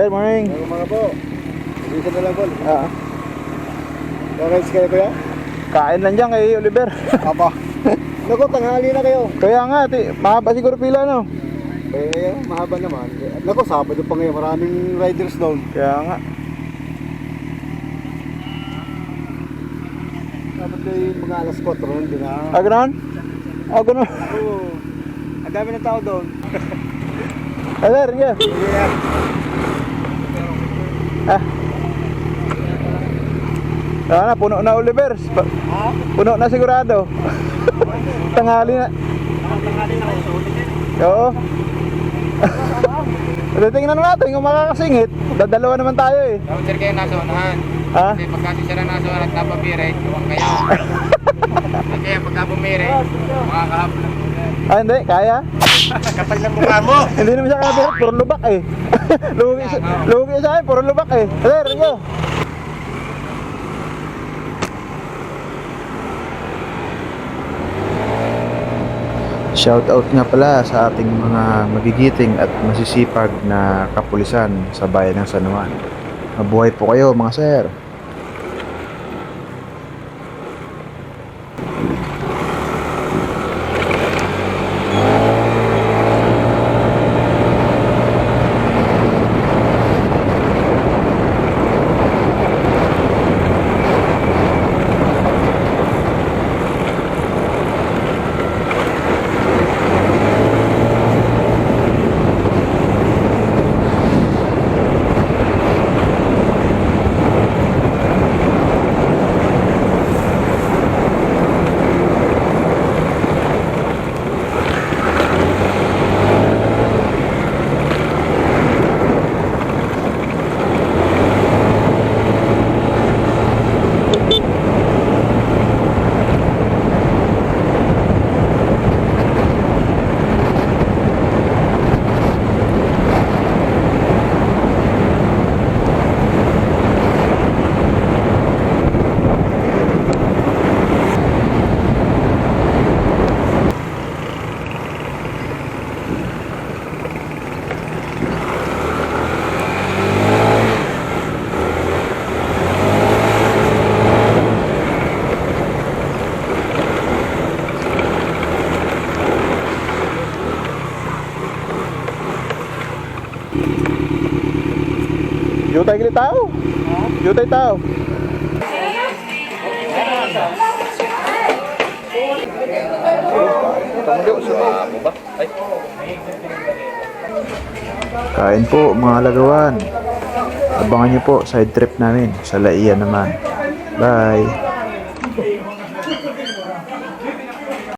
sir, morning. Mga po. Bisa na lang po. Okay, kayo kuya? Kain lang dyan kay Oliver. Apa. Naku, tanghali na kayo. Kaya nga, mahaba siguro pila, no? Eh, mahaba naman. Naku, Sabado pa ngayon. Maraming riders down. Kaya nga. Dapat kayo mga alas 4, hindi na. Ganoon? Ganoon. Oo. Ang dami ng tao doon. Sir, yeah. Na, puno na Oliver. Puno na sigurado. Tanghali na. Tanghali na kayo. Oo. Tingnan natin kung makakasingit. Dadalawa naman tayo eh. Dapat sir kayo nasa unahan. Kasi pagka si sir ang nasa unahan at napabirit, huwag kayo. Kaya pagka bumirit, makakahabol lang. Hindi, kaya. Kapal ng mukha mo! Hindi naman siya kabirat, puro lubak eh. Lugi sa akin, puro lubak eh. Sir, go. Shoutout nga pala sa ating mga magigiting at masisipag na kapulisan sa bayan ng San Juan. Mabuhay po kayo mga sir. Jutay kili tao. Jutay tao. Kain po mga lagawan. Abangan nyo po side trip namin sa Laiya naman. Bye.